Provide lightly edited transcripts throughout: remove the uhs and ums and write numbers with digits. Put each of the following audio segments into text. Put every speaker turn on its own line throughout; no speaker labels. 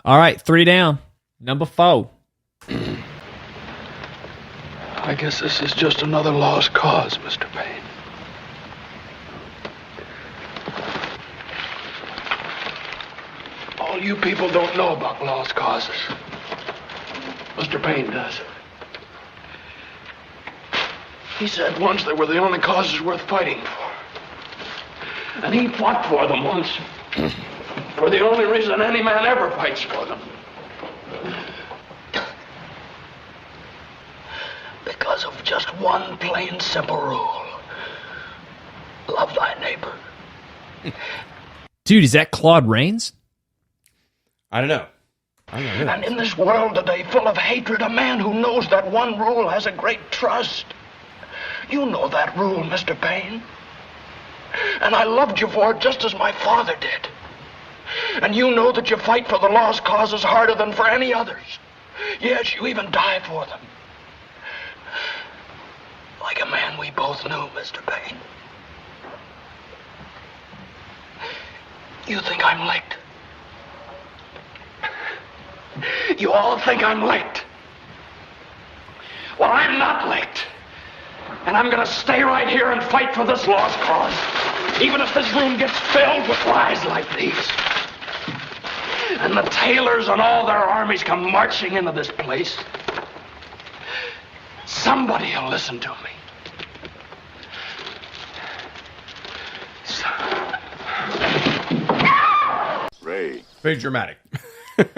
All right, 3 down. Number 4.
I guess this is just another lost cause, Mr. Payne. All you people don't know about lost causes. Mr. Payne does. He said once they were the only causes worth fighting for. And he fought for them once. For the only reason any man ever fights for them. Because of just one plain, simple rule. Love thy neighbor.
Dude, is that Claude Rains?
I don't know. I don't know.
And in this world today full of hatred, a man who knows that one rule has a great trust. You know that rule, Mr. Payne. And I loved you for it just as my father did. And you know that you fight for the lost causes harder than for any others. Yes, you even die for them. Like a man we both knew, Mr. Payne. You think I'm late? You all think I'm late. Well, I'm not late. And I'm gonna stay right here and fight for this lost cause. Even if this room gets filled with lies like these. And the tailors and all their armies come marching into this place. Somebody will listen to me.
Ray.
Very dramatic.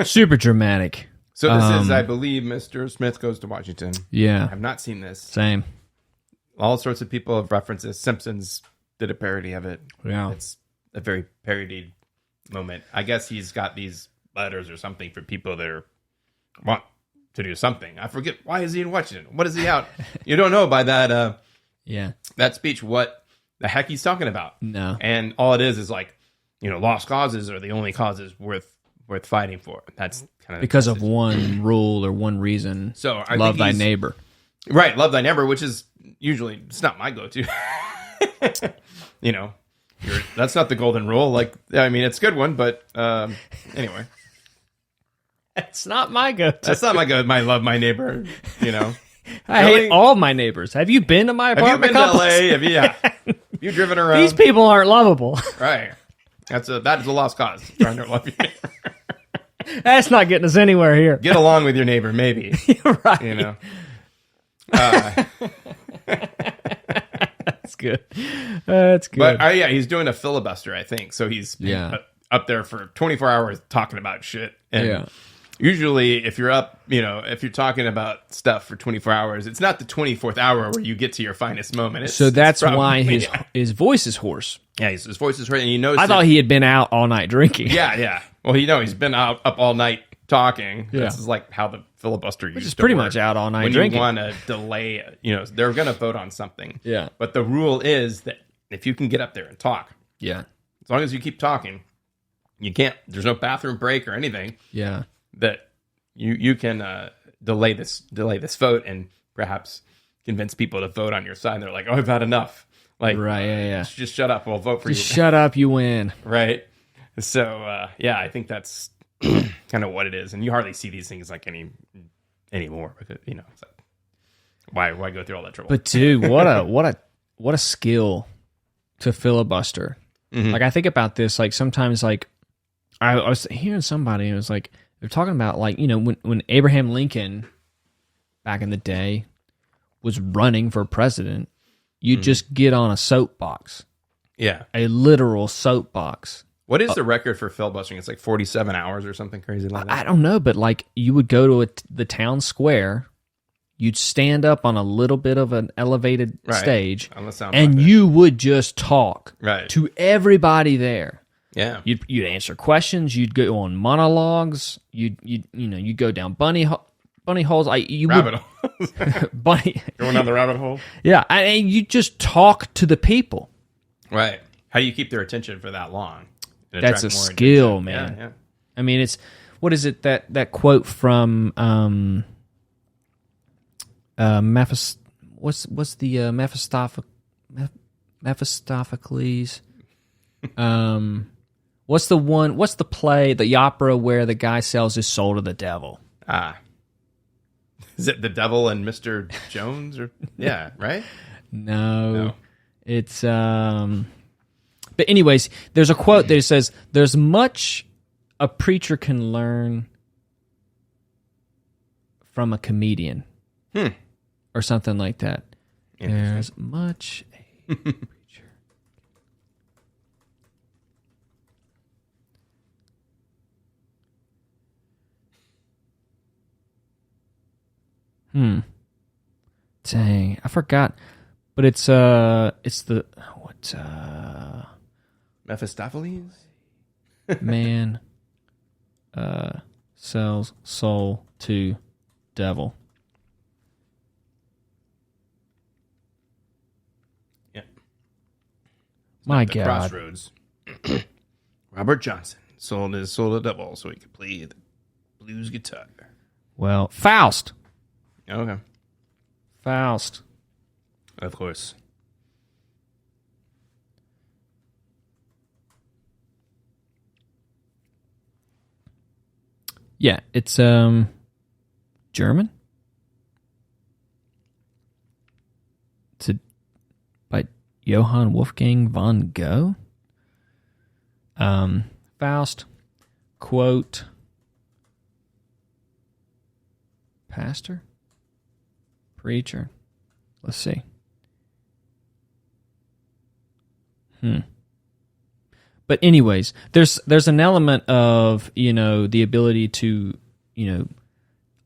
Super dramatic.
So this is, I believe, Mr. Smith Goes to Washington.
Yeah.
I've not seen this.
Same.
All sorts of people have referenced this. Simpsons did a parody of it.
Yeah.
It's a very parodied moment. I guess he's got these letters or something for people that want to do something. I forget. Why is he in Washington? What is he out? You don't know by that that speech what the heck he's talking about.
No.
And all it is like, lost causes are the only causes worth fighting for. That's kind of
because of one rule or one reason.
So I
love
think
thy neighbor.
Right, love thy neighbor, which is usually it's not my go-to. That's not the golden rule. Like, I mean, it's a good one, but anyway,
It's not my go-to.
that's not my go. My love my neighbor.
I hate all my neighbors. Have you been to my
Have you
apartment
been to
complex?
LA? Have you driven around?
These people aren't lovable.
Right. That is a lost cause. Trying to love your neighbor.
That's not getting us anywhere here.
Get along with your neighbor, maybe.
Right. That's good. That's good.
But he's doing a filibuster, I think. So he's up there for 24 hours talking about shit. And usually if you're up, if you're talking about stuff for 24 hours, it's not the 24th hour where you get to your finest moment.
So that's why his voice is hoarse.
Yeah, his voice is hurt, and he knows.
I thought he had been out all night drinking.
Yeah. Well, he's been up all night talking.
Yeah.
This is like how the filibuster used to work.
Which is pretty much out all night
when
drinking.
When you want to delay, they're going to vote on something.
Yeah.
But the rule is that if you can get up there and talk,
Yeah.
as long as you keep talking, you can't. There's no bathroom break or anything.
Yeah.
That you can delay this vote and perhaps convince people to vote on your side. They're like, oh, I've had enough. Like,
Right. Yeah.
just shut up. We'll vote for
Just
you.
shut up. You win.
Right. So I think that's kind of what it is, and you hardly see these things like anymore because it's like why go through all that trouble?
But dude, what a skill to filibuster.
Mm-hmm.
Like I think about this, like sometimes like I was hearing somebody and it was like they're talking about like when Abraham Lincoln back in the day was running for president, you just get on a soapbox, a literal soapbox.
What is the record for filibustering? It's like 47 hours or something crazy like that.
I don't know, but like you would go to the town square, you'd stand up on a little bit of an elevated stage, and you would just talk to everybody there.
Yeah,
you'd answer questions. You'd go on monologues. You'd go down bunny holes.
Rabbit holes.
Bunny
going down the rabbit hole.
Yeah, and you just talk to the people.
Right. How do you keep their attention for that long?
That's a skill, man.
Yeah.
I mean, it's what is it that quote from what's the Mephistopheles What's the play, the opera where the guy sells his soul to the devil?
Is it The Devil and Mr. Jones? Or yeah, right?
No. It's but anyways, there's a quote that says, "There's much a preacher can learn from a comedian." Or something like that. There's much a preacher. Dang, I forgot. But it's the what
Mephistopheles?
man sells soul to devil.
Yeah.
My
The
God.
Crossroads. Robert Johnson sold his soul to the devil so he could play the blues guitar.
Well, Faust.
Okay.
Faust.
Of course.
Yeah, it's German. It's by Johann Wolfgang von Goethe. Faust, quote, pastor, preacher. Let's see. But anyways, there's an element of, the ability to,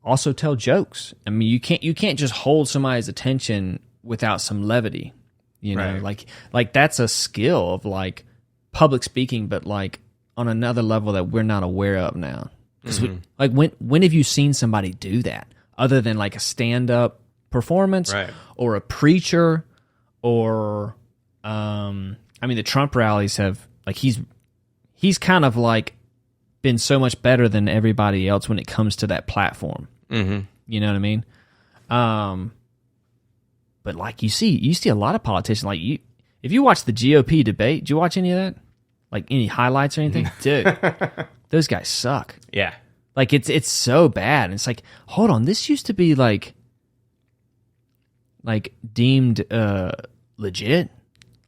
also tell jokes. I mean, you can't just hold somebody's attention without some levity.
Right.
Like that's a skill of like public speaking, but like on another level that we're not aware of now. Because when have you seen somebody do that other than like a stand-up performance,
Right.
or a preacher, or the Trump rallies have like he's kind of like been so much better than everybody else when it comes to that platform.
Mm-hmm.
You know what I mean? But like you see a lot of politicians, like if you watch the GOP debate, did you watch any of that? Like any highlights or anything? Dude, those guys suck.
Yeah.
Like it's so bad. And it's like, hold on, this used to be like deemed legit.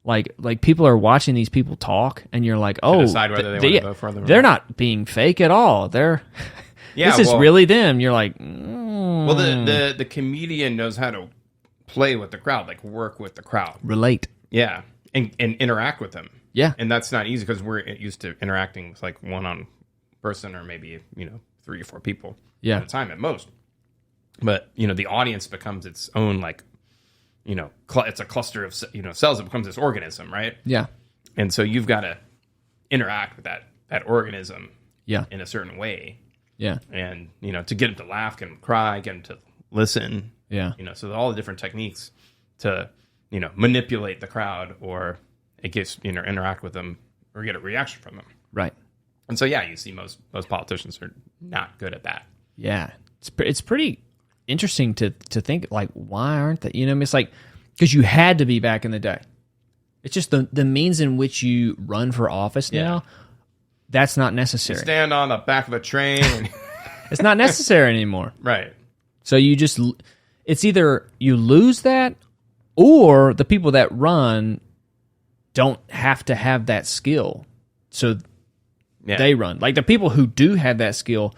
Like people are watching these people talk, and you're like, oh,
decide whether they want to vote for them or
they're
not.
not being fake at all. They're
Yeah,
this is
well-
really them. You're like,
Well, the comedian knows how to play with the crowd, like work with the crowd.
relate.
Yeah. And interact with them.
Yeah.
And that's not easy because we're used to interacting with like one person or maybe, 3 or 4 people
Yeah.
at a time at most. But, the audience becomes its own, like, it's a cluster of, cells. It becomes this organism, right?
Yeah.
And so you've got to interact with that organism
Yeah.
in a certain way.
Yeah.
And, to get them to laugh, get them to cry, get them to listen.
Yeah.
So all the different techniques to, manipulate the crowd, or it gets, interact with them or get a reaction from them.
Right.
And so, yeah, you see most politicians are not good at that.
Yeah. It's pretty interesting to think, like, why aren't they? It's like, because you had to be back in the day. It's just the means in which you run for office now, that's not necessary.
Stand on the back of a train. And,
It's not necessary anymore.
right.
So it's either you lose that, or the people that run don't have to have that skill. So
Yeah.
they run. Like the people who do have that skill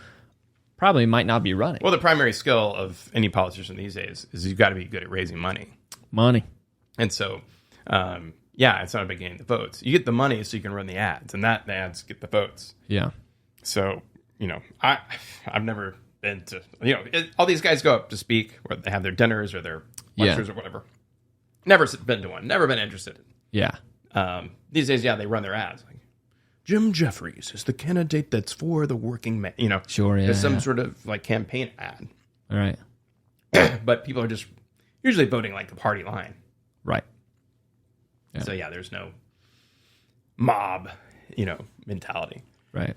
probably might not be running.
Well, the primary skill of any politician these days is you've got to be good at raising money.
Money.
And so, it's not about getting the votes. You get the money so you can run the ads, and the ads get the votes.
Yeah.
So, I've never been to, all these guys go up to speak, where they have their dinners or their lectures or whatever. Never been to one. Never been interested.
Yeah.
These days, they run their ads. Like, Jim Jeffries is the candidate that's for the working man.
Sure, yeah,
There's some
yeah.
sort of like campaign ad.
All right.
But people are just usually voting like the party line.
Right. Yeah.
So, there's no mob, mentality.
Right.